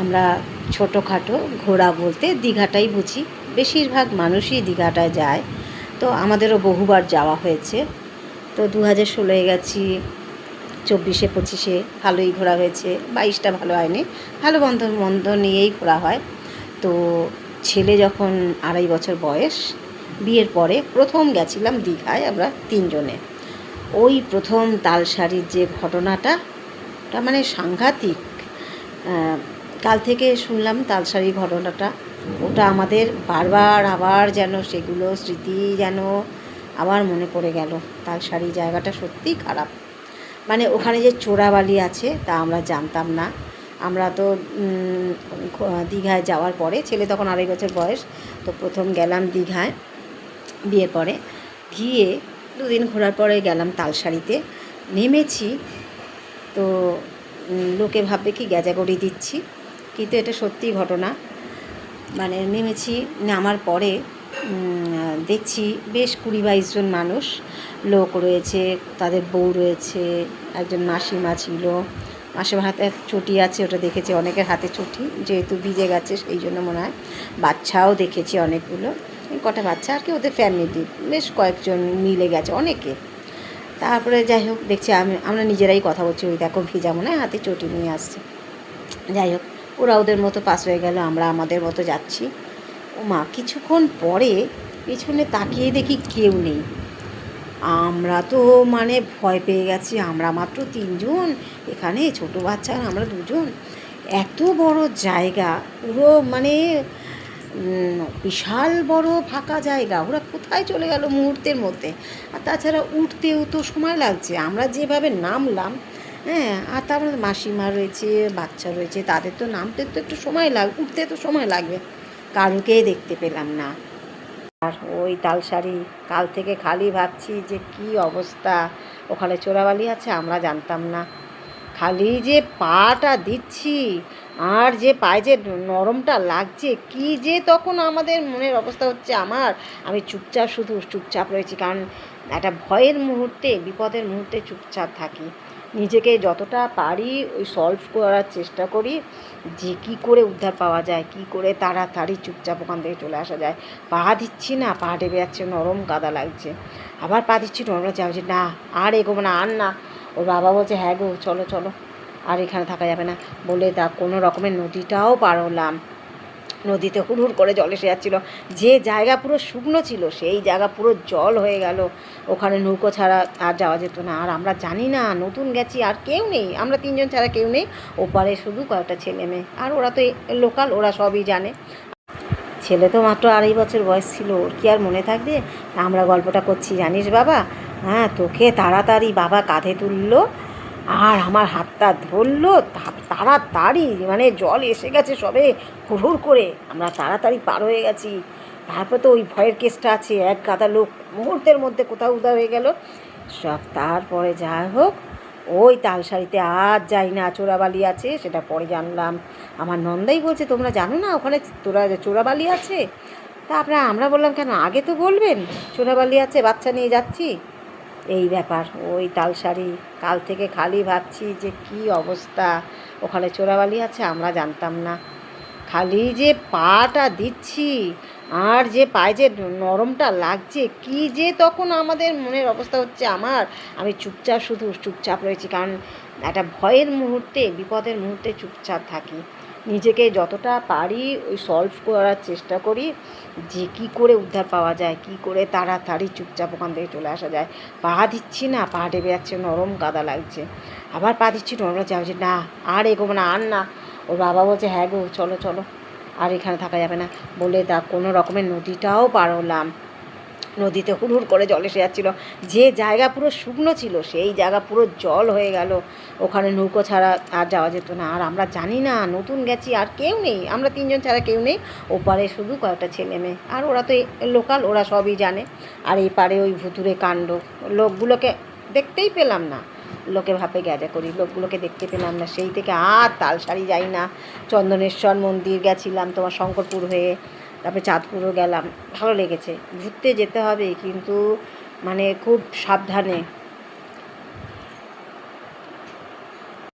আমরা ছোটোখাটো ঘোরা বলতে দীঘাটাই বুঝি, বেশিরভাগ মানুষই দীঘাটায় যায়। তো আমাদেরও বহুবার যাওয়া হয়েছে। তো 2016-এ গেছি, 24-এ 25-এ ভালোই ঘোরা হয়েছে, 22টা ভালো হয়নি, ভালো বন্ধ মন্দ নিয়েই ঘোরা হয়। তো ছেলে যখন 2.5 বছর বয়স, বিয়ের পরে প্রথম গেছিলাম দীঘায় আমরা 3 জনে। ওই প্রথম তালসারির যে ঘটনাটা, ওটা মানে সাংঘাতিক। কাল থেকে শুনলাম তালসারির ঘটনাটা, ওটা আমাদের বারবার আবার যেন সেগুলো স্মৃতি যেন আবার মনে পড়ে গেল। তালসারি জায়গাটা সত্যিই খারাপ, মানে ওখানে যে চোরাবালি আছে তা আমরা জানতাম না। আমরা তো দীঘায় যাওয়ার পরে, ছেলে তখন 2.5 বছর বয়স, তো প্রথম গেলাম দীঘায় বিয়ের পরে। গিয়ে 2 দিন ঘোরার পরে গেলাম তালসারিতে, নেমেছি। তো লোকে ভাববে কি গ্যাজাগড়ি দিচ্ছি, কিন্তু এটা সত্যি ঘটনা। মানে নেমেছি, নামার পরে দেখছি বেশ 20-22 জন মানুষ, লোক রয়েছে, তাদের বউ রয়েছে, একজন মাসিমা ছিল, মাসিমার হাতে চটি আছে, ওটা দেখেছি, অনেকের হাতে চটি, যেহেতু ভিজে গেছে সেই জন্য মনে হয়। বাচ্চাও দেখেছি অনেকগুলো, কটা বাচ্চা আর কি, ওদের ফ্যামিলি বেশ কয়েকজন মিলে গেছে অনেকে। তারপরে যাই হোক দেখছি আমরা নিজেরাই কথা বলছি, ওই দেখো ভিজা মনে হয় হাতে চটি নিয়ে আসছে। যাই হোক, ওরা ওদের মতো পাস হয়ে গেল, আমরা আমাদের মতো যাচ্ছি। ও মা, কিছুক্ষণ পরে পেছনে তাকিয়ে দেখি কেউ নেই। আমরা তো মানে ভয় পেয়ে গেছি, আমরা মাত্র 3 জন এখানে, ছোটো বাচ্চা আর আমরা 2 জন। এত বড় জায়গা, পুরো মানে বিশাল বড় ফাঁকা জায়গা, ওরা কোথায় চলে গেল মুহূর্তের মধ্যে। আর তাছাড়া উঠতেও তো সময় লাগছে, আমরা যেভাবে নামলাম, হ্যাঁ, আর তারপরে মাসিমা রয়েছে, বাচ্চা রয়েছে, তাদের তো নামতে তো একটু সময় লাগবে, উঠতে তো সময় লাগবে। কারুকেই দেখতে পেলাম না। আর ওই তালসারি কাল থেকে খালি ভাবছি যে কী অবস্থা, ওখানে চোরাবালি আছে আমরা জানতাম না। খালি যে পাটা দিচ্ছি আর যে পায়ে যে নরমটা লাগছে, কি যে তখন আমাদের মনের অবস্থা হচ্ছে আমার, আমি চুপচাপ, শুধু চুপচাপ রয়েছি, কারণ একটা ভয়ের মুহূর্তে, বিপদের মুহূর্তে চুপচাপ থাকি। নিজেকে যতটা পারি ওই সলভ করার চেষ্টা করি, যে কী করে উদ্ধার পাওয়া যায়, কি করে তাড়াতাড়ি চুপচাপ ওখান থেকে চলে আসা যায়। পা দিচ্ছি না, পা ডেবে যাচ্ছে, নরম কাদা লাগছে, আবার পা দিচ্ছি, নরম যাচ্ছে, না আর এগোবো না, আর না। ওর বাবা বলছে হ্যাঁ গো চলো চলো, আর এখানে থাকা যাবে না, বলে তা কোনো রকমের নদীটাও পার হলাম। নদীতে হুড় করে জল এসে যাচ্ছিলো, যে জায়গা পুরো শুকনো ছিল সেই জায়গা পুরো জল হয়ে গেল। ওখানে নৌকো ছাড়া আর যাওয়া যেত না। আর আমরা জানি না, নতুন গেছি, আর কেউ নেই, আমরা 3 জন ছাড়া কেউ নেই, ওপারে শুধু কয়েকটা ছেলে মেয়ে, আর ওরা তো লোকাল, ওরা সবই জানে। ছেলে তো মাত্র 2.5 বছর বয়স ছিল, ওর কি আর মনে থাকবে। আমরা গল্পটা করছি, জানিস বাবা, হ্যাঁ, তোকে তাড়াতাড়ি বাবা কাঁধে তুললো আর আমার হাতটা ধরলো, তাড়াতাড়ি, মানে জল এসে গেছে সবে, হুড় করে আমরা তাড়াতাড়ি পার হয়ে গেছি। তারপর তো ওই ভয়ের কেসটা আছে, এক গাদা লোক মুহূর্তের মধ্যে কোথাও উধাও হয়ে গেল সব। তারপরে যা হোক, ওই তালসারিতে আর যাই না, চোরাবালি আছে সেটা পরে জানলাম। আমার নন্দাই বলছে তোমরা জানো না ওখানে চোরাবালি আছে। তা আমরা বললাম কেন, আগে তো বলবেন, চোরাবালি আছে, বাচ্চা নিয়ে যাচ্ছি, এই ব্যাপার। ওই তালসারি কাল থেকে খালি ভাবছি যে কী অবস্থা, ওখানে চোরাবালি আছে আমরা জানতাম না। খালি যে পাটা দিচ্ছি আর যে পায়ে যে নরমটা লাগছে, কি যে তখন আমাদের মনের অবস্থা হচ্ছে আমার, আমি চুপচাপ, শুধু চুপচাপ রয়েছি, কারণ একটা ভয়ের মুহূর্তে, বিপদের মুহূর্তে চুপচাপ থাকি। নিজেকে যতটা পারি ওই সলভ করার চেষ্টা করি, যে কী করে উদ্ধার পাওয়া যায়, কি করে তাড়াতাড়ি চুপচাপ ওখান থেকে চলে আসা যায়। পা দিচ্ছি না, পা ডেবে যাচ্ছে, নরম কাদা লাগছে, আবার পা দিচ্ছি, নরম যাচ্ছে, না আর এগোবো না, আর না। ওর বাবা বলছে হ্যাঁ গো চলো চলো, আর এখানে থাকা যাবে না, বলে তা কোনো রকমের নদীটাও পার হলাম। নদীতে হুড় করে জল এসে যাচ্ছিলো, যে জায়গা পুরো শুকনো ছিল সেই জায়গা পুরো জল হয়ে গেল। ওখানে নৌকো ছাড়া আর যাওয়া যেত না। আর আমরা জানি না, নতুন গেছি, আর কেউ নেই, আমরা 3 জন ছাড়া কেউ নেই, ওপারে শুধু কয়েকটা ছেলে মেয়ে, আর ওরা তো লোকাল, ওরা সবই জানে। আর এই পারে ওই ভুতুরে কাণ্ড, লোকগুলোকে দেখতেই পেলাম না, লোকে ভাবে গ্যাজা করি, লোকগুলোকে দেখতে পেলাম না। সেই থেকে আর তালসারি যাই না। চন্দনেশ্বর মন্দির গেছিলাম তোমার শঙ্করপুর হয়ে, তারপরে চাঁদপুরও গেলাম, ভালো লেগেছে। ঘুরতে যেতে হবে কিন্তু মানে খুব সাবধানে।